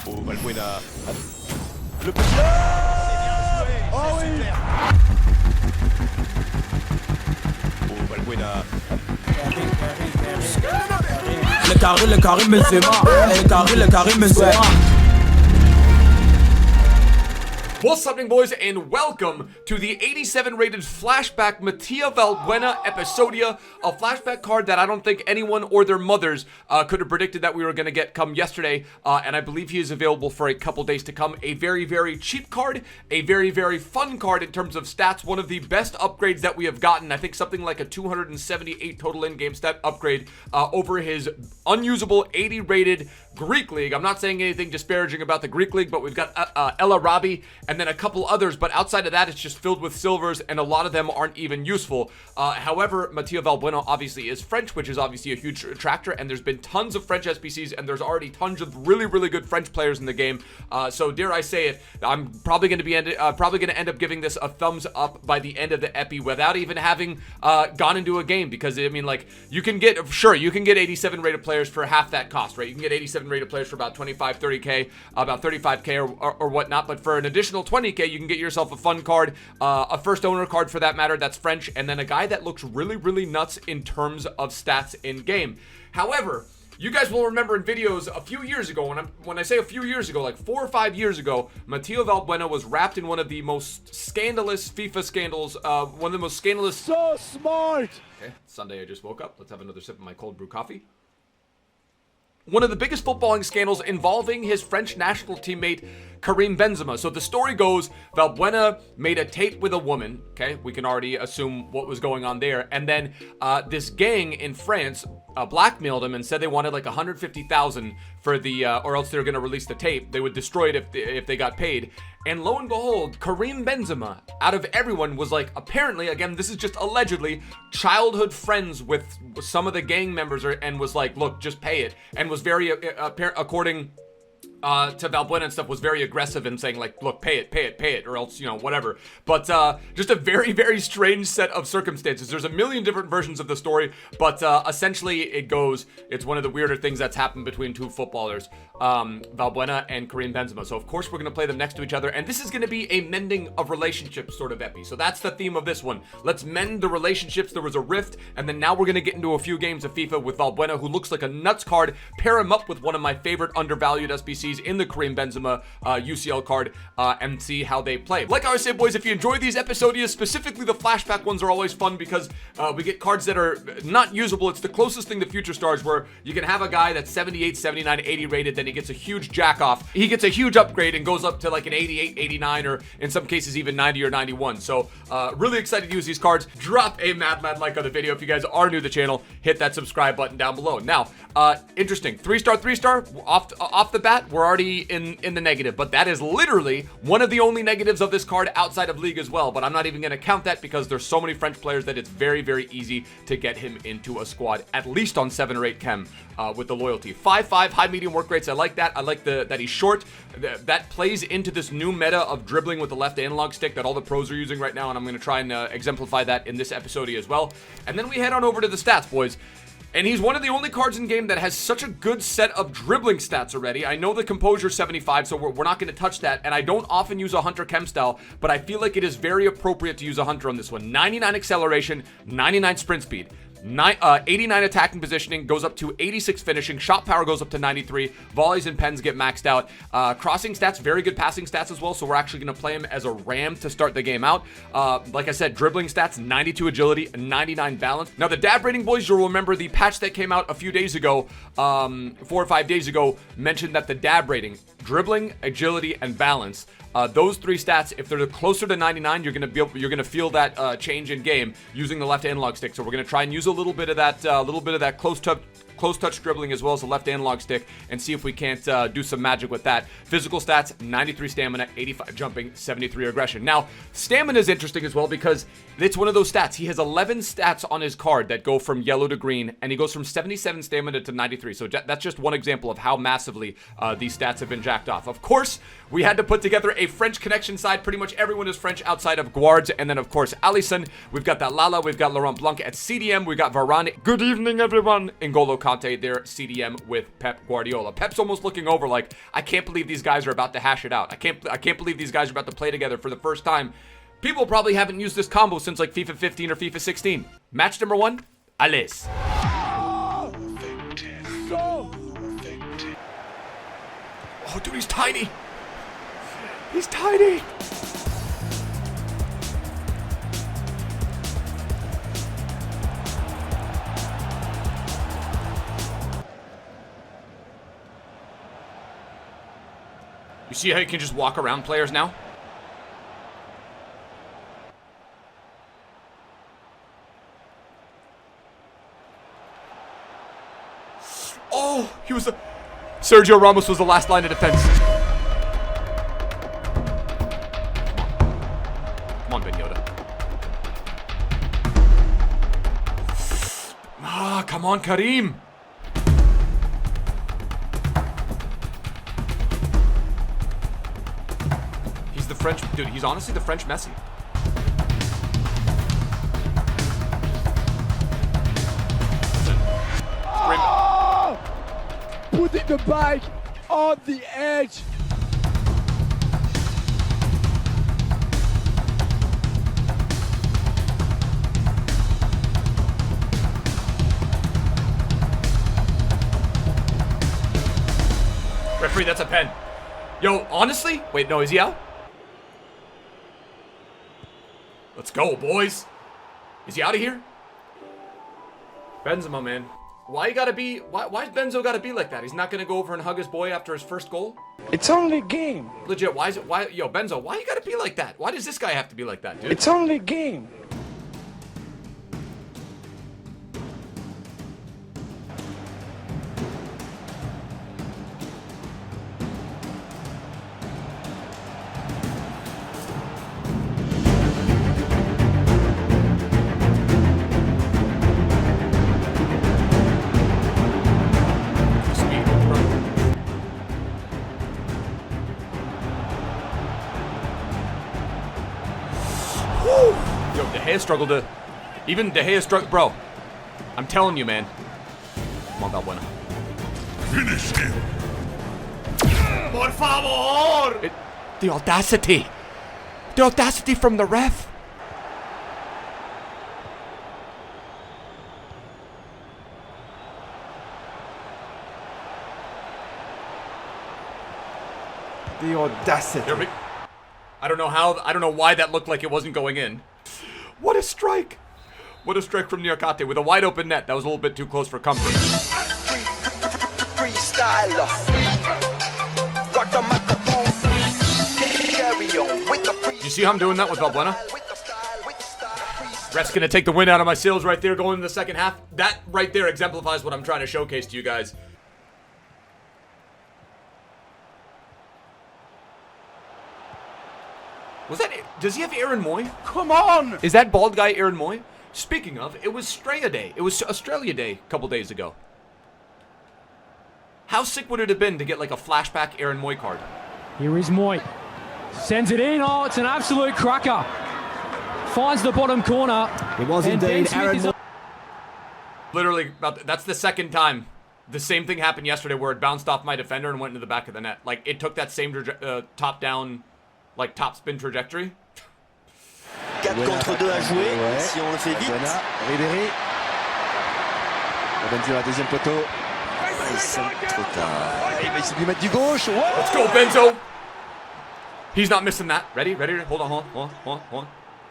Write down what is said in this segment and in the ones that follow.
Oh, Valbuena. Le petit... Oh oui. Oh, Valbuena. Le carré me fait mal. Le carré me fait mal. What's happening, boys, and welcome to the 87 rated flashback Matia Valbuena episodia, a flashback card that I don't think anyone or their mothers could have predicted that we were going to get come yesterday, and I believe he is available for a couple days to come. A very, very cheap card, a very, very fun card in terms of stats, one of the best upgrades that we have gotten. I think something like a 278 total in-game stat upgrade over his unusable 80 rated Greek League. I'm not saying anything disparaging about the Greek League, but we've got El Arabi and then a couple others, but outside of that, it's just filled with silvers, and a lot of them aren't even useful. However, Matia Valbuena obviously is French, which is obviously a huge attractor, and there's been tons of French SBCs, and there's already tons of really, really good French players in the game. So dare I say it, I'm probably going to be end up giving this a thumbs up by the end of the epi without even having gone into a game, because I mean, like, you can get 87 rated players for half that cost, right? You can get 87 rated players for about 25, 30k, about 35k or whatnot, but for an additional 20k, you can get yourself a fun card, a first owner card for that matter that's French, and then a guy that looks really, really nuts in terms of stats in game. However, you guys will remember in videos a few years ago, when I say a few years ago, like 4 or 5 years ago, Matia Valbuena was wrapped in one of the most scandalous FIFA scandals, one of the most scandalous... So smart! Okay, Sunday I just woke up. Let's have another sip of my cold brew coffee. One of the biggest footballing scandals involving his French national teammate, Karim Benzema. So the story goes, Valbuena made a tape with a woman, okay? We can already assume what was going on there. And then this gang in France blackmailed him and said they wanted like 150,000 for the, or else they were going to release the tape. They would destroy it if they got paid. And lo and behold, Karim Benzema, out of everyone, was like, apparently, again, this is just allegedly, childhood friends with some of the gang members, and was like, look, just pay it. And was very, according to Valbuena and stuff, was very aggressive in saying, like, look, pay it, or else, you know, whatever. But just a very, very strange set of circumstances. There's a million different versions of the story, but essentially it goes, it's one of the weirder things that's happened between two footballers, Valbuena and Karim Benzema. So of course we're going to play them next to each other, and this is going to be a mending of relationships sort of epi. So that's the theme of this one. Let's mend the relationships. There was a rift, and then now we're going to get into a few games of FIFA with Valbuena, who looks like a nuts card. Pair him up with one of my favorite undervalued SBCs in the Karim Benzema UCL card, and see how they play. Like I always say, boys, if you enjoy these episodias, specifically the flashback ones are always fun because we get cards that are not usable. It's the closest thing to future stars, where you can have a guy that's 78, 79, 80 rated, then he gets a huge jack off. He gets a huge upgrade and goes up to like an 88, 89, or in some cases even 90 or 91. So really excited to use these cards. Drop a mad like on the video. If you guys are new to the channel, hit that subscribe button down below. Now, interesting, 3-star, off the bat, we're already in the negative, but that is literally one of the only negatives of this card outside of League as well. But I'm not even going to count that because there's so many French players that it's very, very easy to get him into a squad, at least on 7 or 8 chem with the loyalty. 5'5", high medium work rates. I like that. I like that he's short. That plays into this new meta of dribbling with the left analog stick that all the pros are using right now, and I'm going to try and exemplify that in this episode as well. And then we head on over to the stats, boys. And he's one of the only cards in game that has such a good set of dribbling stats already. I know the composure 75, so we're not going to touch that. And I don't often use a Hunter chem style, but I feel like it is very appropriate to use a Hunter on this one. 99 acceleration, 99 sprint speed. 89 attacking positioning, goes up to 86 finishing, shot power goes up to 93, volleys and pens get maxed out, crossing stats, very good passing stats as well, so we're actually going to play him as a ram to start the game out. Like I said, dribbling stats, 92 agility, 99 balance. Now the dab rating, boys, you'll remember the patch that came out a few days ago, 4 or 5 days ago, mentioned that the dab rating, dribbling, agility, and balance, those 3 stats, if they're closer to 99, you're gonna feel that change in game using the left analog stick. So we're gonna try and use a little bit of that close touch dribbling as well as the left analog stick, and see if we can't do some magic with that. Physical stats, 93 stamina, 85 jumping, 73 aggression. Now, stamina is interesting as well because it's one of those stats. He has 11 stats on his card that go from yellow to green, and he goes from 77 stamina to 93. So that's just one example of how massively these stats have been jacked off. Of course, we had to put together a French connection side. Pretty much everyone is French outside of Guards, and then of course Alisson. We've got that Lala, we've got Laurent Blanc at CDM, we've got Varane. Good evening, everyone. N'Golo Conte, their CDM with Pep Guardiola. Pep's almost looking over like, I can't believe these guys are about to hash it out. I can't believe these guys are about to play together for the first time. People probably haven't used this combo since like FIFA 15 or FIFA 16. Match number 1, Alice. Oh, dude, he's tiny. He's tiny. You see how you can just walk around players now? Oh, he was the... Sergio Ramos was the last line of defense. Come on, Ben Yoda. Ah, come on, Karim. He's the French... Dude, he's honestly the French Messi. Putting the bike on the edge. Referee, that's a pen. Yo, honestly? Wait, no, is he out? Let's go, boys. Is he out of here? Benzema, man. Why you gotta be... Why's Benzo gotta be like that? He's not gonna go over and hug his boy after his first goal? It's only a game. Legit, why is it... Why... Yo, Benzo, why you gotta be like that? Why does this guy have to be like that, dude? It's only a game. Yo, De Gea struggled to... Even De Gea struggled... Bro, I'm telling you, man. Come on, Valbuena. Finish him. Por favor! The audacity. The audacity from the ref. The audacity. I don't know how... I don't know why that looked like it wasn't going in. What a strike. What a strike from Niakate with a wide open net. That was a little bit too close for comfort. You see how I'm doing that with Valbuena? Ref's gonna take the wind out of my sails right there going into the second half. That right there exemplifies what I'm trying to showcase to you guys. Was that... Does he have Aaron Moy? Come on! Is that bald guy Aaron Moy? Speaking of, it was Straya Day. It was Australia Day a couple days ago. How sick would it have been to get like a flashback Aaron Moy card? Here is Moy. Sends it in. Oh, it's an absolute cracker. Finds the bottom corner. It was indeed Aaron Moy. Literally, that's the second time. The same thing happened yesterday where it bounced off my defender and went into the back of the net. Like, it took that same top-down... like top spin trajectory. 4 contre 2 à jouer, si on le fait vite. Ribéry. Benzema, deuxième poteau. Trop tard. Il va essayer de lui mettre du gauche. Let's go, Benzo. He's not missing that. Ready? Ready? Hold on.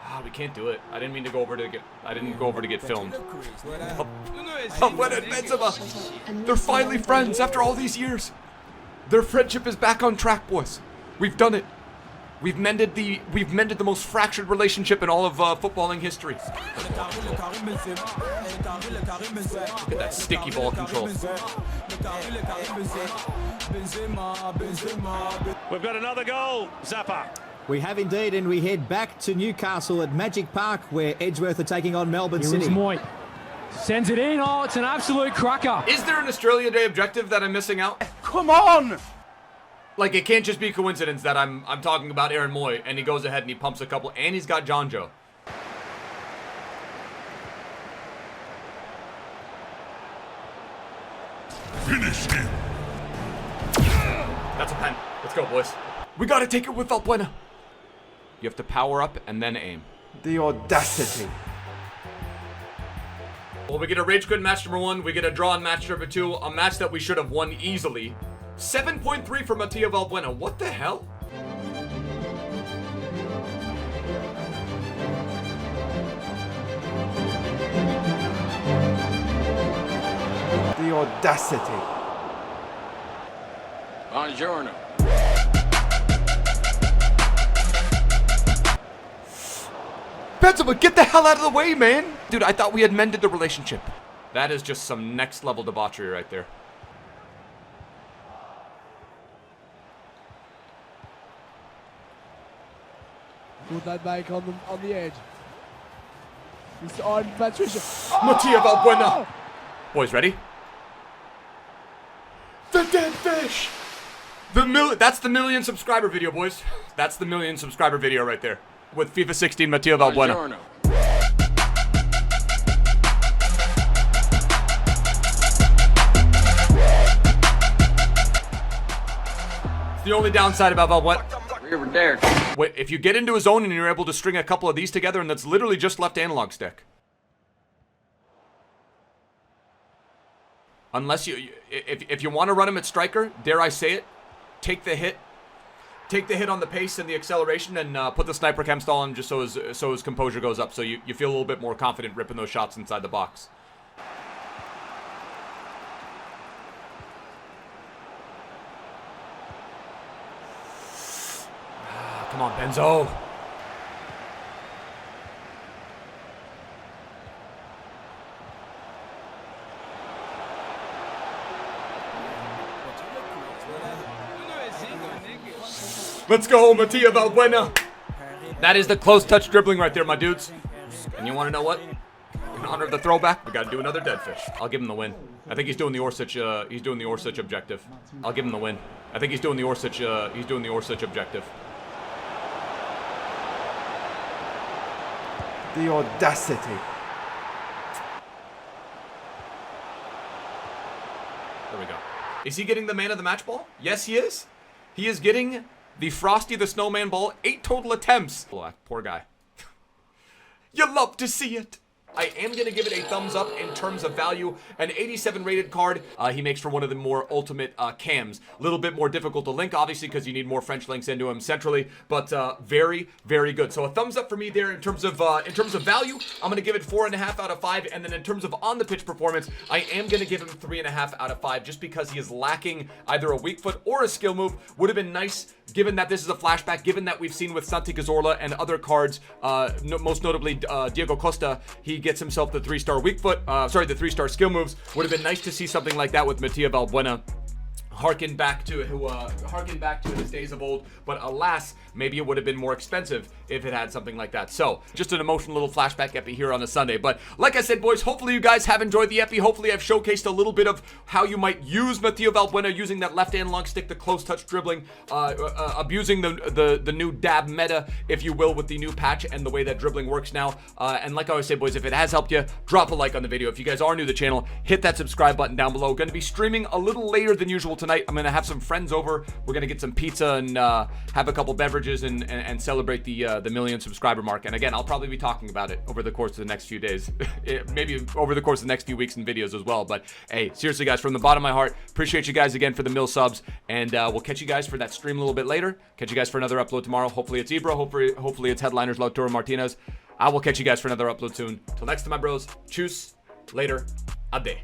Ah, we can't do it. I didn't mean to go over to get... I didn't go over to get filmed. Valbuena and Benzema. They're finally friends after all these years. Their friendship is back on track, boys. We've done it. We've mended the most fractured relationship in all of footballing history. Look at that sticky ball control. We've got another goal, Zappa. We have indeed, and we head back to Newcastle at Magic Park, where Edgeworth are taking on Melbourne Here City. is Moy. Sends it in. Oh, it's an absolute cracker. Is there an Australia Day objective that I'm missing out? Come on! Like, it can't just be coincidence that I'm talking about Aaron Moy, and he goes ahead and he pumps a couple, and he's got John Joe. go, boys. We gotta take it with Valbuena. You have to power up and then aim. The audacity. Well, we get a rage quit match number 1. We get a draw in match number 2. A match that we should have won easily. 7.3 for Mattia Valbuena. What the hell? The audacity. Buongiorno. Benzema, get the hell out of the way, man! Dude, I thought we had mended the relationship. That is just some next level debauchery right there. Good that make on the edge. It's on Patricia. Mattia Valbuena! Boys, ready? The dead fish! That's the million subscriber video, boys. That's the million subscriber video right there. With FIFA 16 Mattia Valbuena. Buongiorno. It's the only downside about Valbuena. We were there. Wait, if you get into his zone and you're able to string a couple of these together, and that's literally just left analog stick. Unless if you want to run him at striker, dare I say it, take the hit on the pace and the acceleration, and put the sniper cam stall on just so his composure goes up, so you feel a little bit more confident ripping those shots inside the box. Come on, Benzo. Let's go, Mattia Valbuena. That is the close touch dribbling right there, my dudes. And you want to know what? In honor of the throwback, we got to do another dead fish. I'll give him the win. I think he's doing the Orsic. He's doing the Orsic objective. I'll give him the win. I think he's doing the Orsic. He's doing the Orsic objective. The audacity. There we go. Is he getting the man of the match ball? Yes, he is. He is getting the Frosty the Snowman ball. 8 total attempts. Poor guy. You love to see it. I am going to give it a thumbs up in terms of value. An 87 rated card. He makes for one of the more ultimate cams. A little bit more difficult to link, obviously, because you need more French links into him centrally. But very, very good. So a thumbs up for me there in terms of value. I'm going to give it 4.5 out of 5. And then in terms of on the pitch performance, I am going to give him 3.5 out of 5, just because he is lacking either a weak foot or a skill move. Would have been nice, given that this is a flashback, given that we've seen with Santi Cazorla and other cards, most notably Diego Costa, he gets himself the 3-star weak foot, the 3-star skill moves. Would have been nice to see something like that with Mattia Valbuena. Harken back to his days of old, but alas, maybe it would have been more expensive if it had something like that. So, just an emotional little flashback epi here on a Sunday. But like I said, boys, hopefully you guys have enjoyed the epi. Hopefully I've showcased a little bit of how you might use Mattia Valbuena, using that left analog stick, the close touch dribbling, abusing the new dab meta, if you will, with the new patch and the way that dribbling works now. And like I always say, boys, if it has helped you, drop a like on the video. If you guys are new to the channel, hit that subscribe button down below. Going to be streaming a little later than usual tonight. I'm going to have some friends over. We're going to get some pizza and have a couple beverages and celebrate the million subscriber mark. And again, I'll probably be talking about it over the course of the next few days. Maybe over the course of the next few weeks in videos as well. But hey, seriously, guys, from the bottom of my heart, appreciate you guys again for the mil subs. And we'll catch you guys for that stream a little bit later. Catch you guys for another upload tomorrow. Hopefully it's Ibra. Hopefully it's headliners Lautaro Martinez. I will catch you guys for another upload soon. Till next time, my bros. Tschüss. Later. Ade.